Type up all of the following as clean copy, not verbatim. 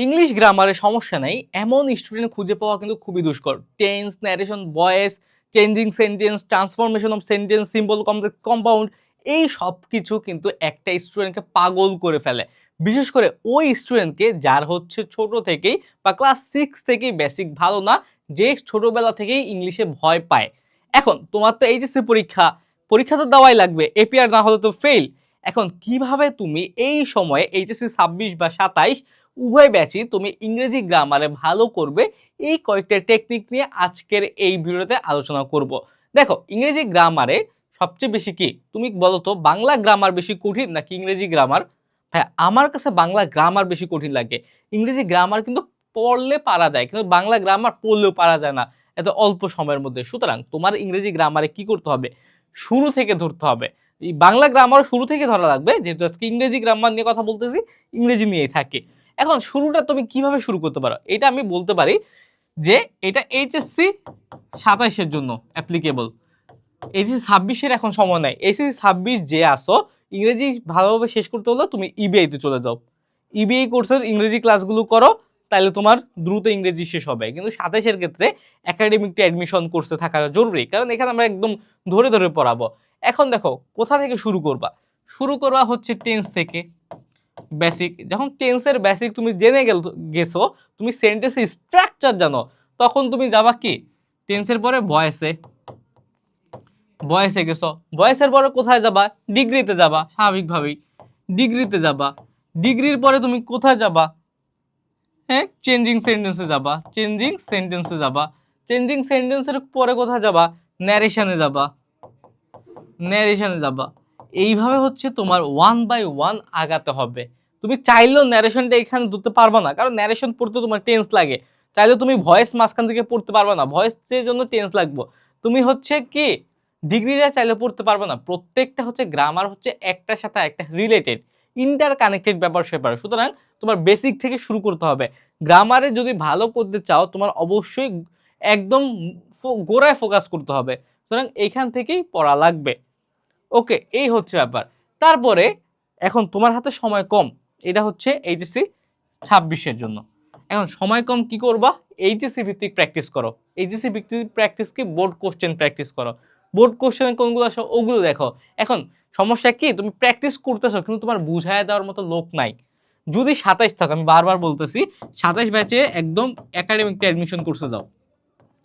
English গ্রামারে সমস্যা নাই এমন স্টুডেন্ট খুঁজে পাওয়া কিন্তু খুবই দুষ্কর। Tense, narration, voice, changing sentence, transformation of sentence, symbol, complex, compound, এই সব কিছু কিন্তু একটা স্টুডেন্টকে পাগল করে ফেলে। বিশেষ করে ওই স্টুডেন্টকে যার হচ্ছে ছোট থেকেই বা ক্লাস 6 থেকেই বেসিক ভালো না, যে ছোটবেলা থেকেই ইংলিশে ভয় পায়। এখন তোমার তো এইচএসসি পরীক্ষা, পরীক্ষা তো দেওয়াই লাগবে, এপিআর না হলে তো ফেল। এখন কিভাবে তুমি এই সময়ে এইচএসসি 26 বা 27 উভয় ব্যাচই তুমি ইংরেজি গ্রামারে ভালো করবে, এই কয়েকটা টেকনিক নিয়ে আজকের এই ভিডিওতে আলোচনা করব। দেখো, ইংরেজি গ্রামারে সবচেয়ে বেশি কি তুমি বলো তো, বাংলা গ্রামার বেশি কঠিন নাকি ইংরেজি গ্রামার? হ্যাঁ, আমার কাছে বাংলা গ্রামার বেশি কঠিন লাগে। ইংরেজি গ্রামার কিন্তু পড়লে পারা যায়, কিন্তু বাংলা গ্রামার পড়লেও পারা যায় না এত অল্প সময়ের মধ্যে। সুতরাং তোমার ইংরেজি গ্রামারে কি করতে হবে, শুরু থেকে ধরতে হবে। এই বাংলা গ্রামার শুরু থেকে ধরা লাগবে, যেহেতু আজকে ইংরেজি গ্রামার নিয়ে কথা বলতেছি, ইংরেজি নিয়েই থাকে। এখন শুরুটা তুমি কিভাবে শুরু করতে পারো, এটা আমি বলতে পারি যে এটা এইচএসসি 27-এর জন্য অ্যাপ্লিকেবল। এইচএসসি 26-এর এখন সময় নাই। এইচএসসি 26 যে আসো, ইংরেজি ভালোভাবে শেষ করতে হলে তুমি ইবিআইতে চলে যাও, ইবিআই কোর্সের ইংরেজি ক্লাসগুলো করো, তাহলে তোমার দ্রুত ইংরেজি শেষ হবে। কিন্তু 27-এর ক্ষেত্রে একাডেমিক অ্যাডমিশন কোর্সে থাকা জরুরি, কারণ এখানে আমরা একদম ধরে ধরে পড়াবো। এখন দেখো কোথা থেকে শুরু করবা, শুরু করবা হচ্ছে টেন্স থেকে। বেসিক, যখন টেন্সের বেসিক তুমি জেনে গেছো, তুমি সেন্টেন্সের স্ট্রাকচার জানো, তখন তুমি যাবা কি টেন্সের পরে ভয়েসে। ভয়েসে গেছো, ভয়েসের পরে কোথায় যাবা, ডিগ্রিতে যাবা স্বাভাবিকভাবেই, ডিগ্রিতে যাবা। ডিগ্রির পরে তুমি কোথায় যাবা, হ্যাঁ চেঞ্জিং সেন্টেন্সে যাবা, চেঞ্জিং সেন্টেন্সে যাবা। চেঞ্জিং সেন্টেন্সের পরে কোথায় যাবা, ন্যারেশনে যাবা, ন্যারেশনে যাবা। এইভাবে হচ্ছে তোমার 1 বাই 1 আগাতে হবে। তুমি চাইলেও ন্যারেশনটা এখানে ধরতে পারবা না, কারণ ন্যারেশন পড়তে তোমার টেন্স লাগে। চাইলেও তুমি ভয়েস মাঝখান থেকে পড়তে পারবা না, ভয়েসের জন্য টেন্স লাগবে। তুমি হচ্ছে কি ডিগ্রিটা চাইলে পড়তে পারবে না। প্রত্যেকটা হচ্ছে গ্রামার হচ্ছে একটার সাথে একটা রিলেটেড, ইন্টার কানেক্টেড ব্যাপার স্যাপার। সুতরাং তোমার বেসিক থেকে শুরু করতে হবে। গ্রামারে যদি ভালো করতে চাও, তোমার অবশ্যই একদম গোড়ায় ফোকাস করতে হবে। সুতরাং এইখান থেকেই পড়া লাগবে। ওকে, এই হচ্ছে ব্যাপার। তারপরে এখন তোমার হাতে সময় কম, এটা হচ্ছে এইচএসসি 26-এর জন্য। এখন সময় কম, কি করবা, এইচএসসি ভিত্তিক প্র্যাকটিস করো। এইচএসসি ভিত্তিক প্র্যাকটিস কি, বোর্ড কোশ্চেন প্র্যাকটিস করো। বোর্ড কোশ্চেন কোনগুলো আসে ওগুলো দেখো। এখন সমস্যা কি, তুমি প্র্যাকটিস করতেছো কিন্তু তোমার বুঝায় দেওয়ার মতো লোক নাই। যদি 27 থাকো, আমি বারবার বলতেছি, 27 ব্যাচে একদম একাডেমিক অ্যাডমিশন কোর্সে যাও,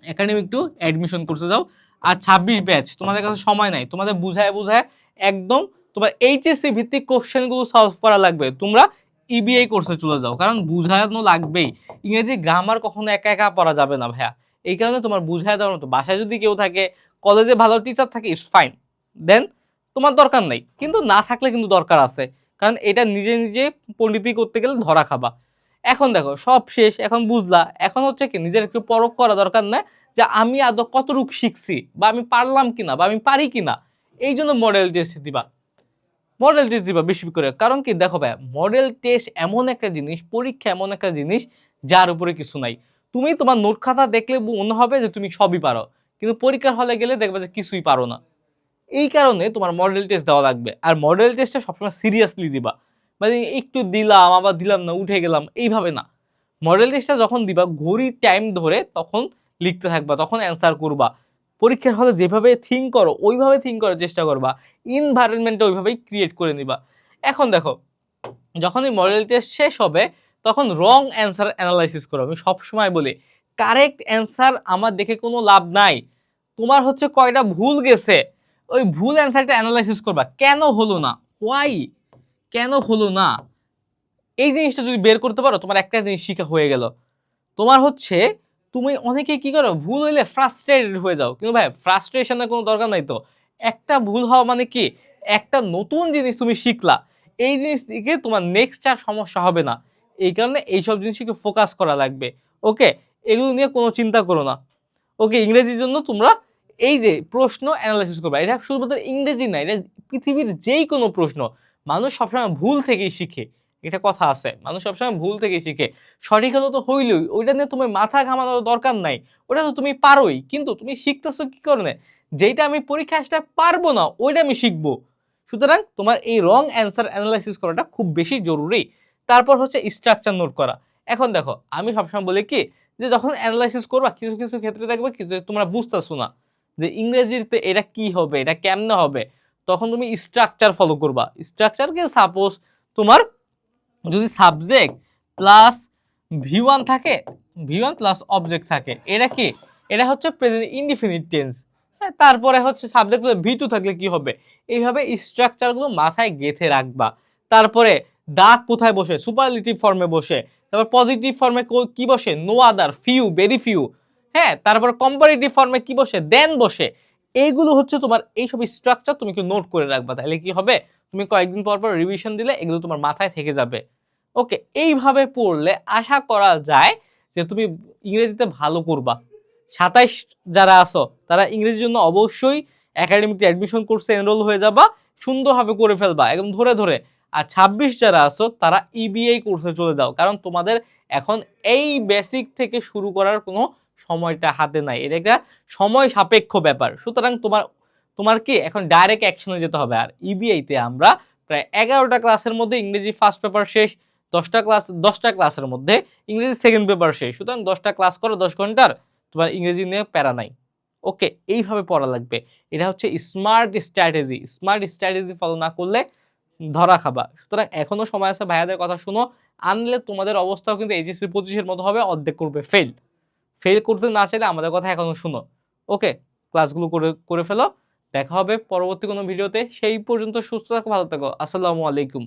একাডেমিক টু অ্যাডমিশন কোর্সে যাও। আর 26 ব্যাচ তোমাদের কাছে সময় নাই, তোমাদের বুঝায় বুঝায় একদম তোমার এইচএসসি ভিত্তিক কোশ্চেনগুলো সলভ করা লাগবে। তোমরা ইবিআই কোর্সে চলে যাও, কারণ বুঝানো লাগবেই। ইংরেজি গ্রামার কখনো একা একা পড়া যাবে না ভাইয়া। এই কারণে তোমার বুঝায় দেওয়ার মতো, বাসায় যদি কেউ থাকে, কলেজে ভালো টিচার থাকে, ইটস ফাইন, দেন তোমার দরকার নাই। কিন্তু না থাকলে কিন্তু দরকার আছে, কারণ এটা নিজে নিজে পণ্ডিতি করতে গেলে ধরা খাবা। এখন দেখো সব শেষ, এখন বুঝলা, এখন হচ্ছে কি নিজের একটু পরখ করা দরকার না, যে আমি আদৌ কতটুকু শিখছি, বা আমি পারলাম কিনা, বা আমি পারি কিনা। এই জন্য মডেল টেস্ট দিবা, মডেল টেস্ট দিবা বেশি করে। কারণ কি দেখো ভাই, মডেল টেস্ট এমন একটা জিনিস, পরীক্ষা এমন একটা জিনিস যার উপরে কিছু নাই। তুমি তোমার নোট খাতা দেখলে মনে হবে যে তুমি সবই পারো, কিন্তু পরীক্ষার হলে গেলে দেখবে যে কিছুই পারো না। এই কারণে তোমার মডেল টেস্ট দেওয়া লাগবে। আর মডেল টেস্টটা সবসময় সিরিয়াসলি দিবা, মানে একটু দিলাম আবার দিলাম না, উঠে গেলাম, এইভাবে না। মডেল টেস্টটা যখন দিবা, ঘড়ির টাইম ধরে তখন লিখতে থাকবা, তখন অ্যান্সার করবা। পরীক্ষার হলে যেভাবে থিঙ্ক করো ওইভাবে থিঙ্ক করার চেষ্টা করবা, ইনভায়রনমেন্টটা ওইভাবেই ক্রিয়েট করে নিবা। এখন দেখো, যখনই মডেল টেস্ট শেষ হবে, তখন রং অ্যান্সার অ্যানালাইসিস করো। আমি সবসময় বলি, কারেক্ট অ্যান্সার আমার দেখে কোনো লাভ নাই, তোমার হচ্ছে কয়টা ভুল গেছে, ওই ভুল অ্যান্সারটা অ্যানালাইসিস করবা। কেন হলো না, হোয়াই, কেন হলো না, এই জিনিসটা যদি বের করতে পারো, তোমার একটা জিনিস শিখা হয়ে গেল। তোমার হচ্ছে, তুমি অনেকে কি করো, ভুল হইলে ফ্রাস্ট্রেটেড হয়ে যাও, কিন্তু ভাই ফ্রাস্ট্রেশনের কোনো দরকার নাই তো। একটা ভুল হওয়া মানে কি, একটা নতুন জিনিস তুমি শিখলা, এই জিনিস থেকে তোমার নেক্সট আর সমস্যা হবে না। এই কারণে এইসব জিনিসকে ফোকাস করা লাগবে। ওকে, এগুলো নিয়ে কোনো চিন্তা করো না। ওকে, ইংরেজির জন্য তোমরা এই যে প্রশ্ন অ্যানালাইসিস করবে, এটা শুধুমাত্র ইংরেজি না, এটা পৃথিবীর যেই কোনো প্রশ্ন। মানুষ সবসময় ভুল থেকেই শিখে, এটা কথা আছে, মানুষ সবসময় ভুল থেকেই শিখে। সঠিক হলো তো হইলই, ওইটা নিয়ে তুমি মাথা ঘামানোর দরকার নাই, ওটা তো তুমি পারোই। কিন্তু তুমি শিখতেছো কি কারণে, যেটা আমি পরীক্ষা আসলে পারবো না ওইটা আমি শিখবো। সুতরাং তোমার এই রং অ্যান্সার অ্যানালাইসিস করাটা খুব বেশি জরুরি। তারপর হচ্ছে স্ট্রাকচার নোট করা। এখন দেখো আমি সবসময় বলি কি যে যখন অ্যানালাইসিস করবা কিছু কিছু ক্ষেত্রে দেখবে কি যে তোমরা বুঝতেছো না যে ইংরেজিতে এটা কি হবে, এটা কেমনে হবে, তখন তুমি স্ট্রাকচার ফলো করবা। স্ট্রাকচারকে সাপোজ তোমার যদি সাবজেক্ট প্লাস V1 থাকে, V1 প্লাস অবজেক্ট থাকে, এটা কি, এটা হচ্ছে প্রেজেন্ট ইনডিফিনিট টেন্স। হ্যাঁ, তারপরে হচ্ছে সাবজেক্ট V2 থাকলে কি হবে, এইভাবে স্ট্রাকচারগুলো মাথায় গেঁথে রাখবা। তারপরে দাগ কোথায় বসে, সুপারলেটিভ ফর্মে বসে। তারপর পজিটিভ ফর্মে কি বসে, no other, few, very few. হ্যাঁ, তারপর কম্পারেটিভ ফর্মে কি বসে, দেন বসে। এইগুলো হচ্ছে তোমার এইসব স্ট্রাকচার তুমি কি নোট করে রাখবা, তাহলে কি হবে তুমি কয়েকদিন পর পর রিভিশন দিলে এগুলো তোমার মাথায় থেকে যাবে। ওকে, এইভাবে পড়লে আশা করা যায় যে তুমি ইংরেজিতে ভালো করবা। 27 যারা আছো তারা ইংরেজির জন্য অবশ্যই একাডেমিতে অ্যাডমিশন কোর্সে এনরোল হয়ে যাবা, সুন্দরভাবে করে ফেলবা একদম ধরে ধরে। আর 26 যারা আছো তারা ইবিআই কোর্সে চলে যাও, কারণ তোমাদের এখন এই বেসিক থেকে শুরু করার কোনো সময়টা হাতে নাই, এটা একটা সময় সাপেক্ষ ব্যাপার। সুতরাং তোমার কি এখন ডাইরেক্ট অ্যাকশনে যেতে হবে। আর ইবিআইতে আমরা প্রায় 11টা ক্লাসের মধ্যে ইংরেজি ফার্স্ট পেপার শেষ, 10টা ক্লাসের মধ্যে ইংরেজি সেকেন্ড পেপার শেষ। সুতরাং 10টা ক্লাস করো 10 ঘন্টার, তোমার ইংরেজি নিয়ে প্যারা নাই। ওকে, এইভাবে পড়া লাগবে। এটা হচ্ছে smart strategy. Smart strategy follow না করলে ধরা খাবা। সুতরাং এখনো সময় আছে, ভাইয়াদের কথা শুনো, আনলে তোমাদের অবস্থাও কিন্তু এইচএসসি 25-এর মতো হবে, অর্ধেক করবে ফেল। ফেল করতে না চাইলে আমাদের কথা এখনো শুনো। ওকে, ক্লাসগুলো করে ফেলো। দেখা হবে পরবর্তী কোনো ভিডিওতে। সেই পর্যন্ত সুস্থ থাকো, ভালো থাকো। আসসালামু আলাইকুম।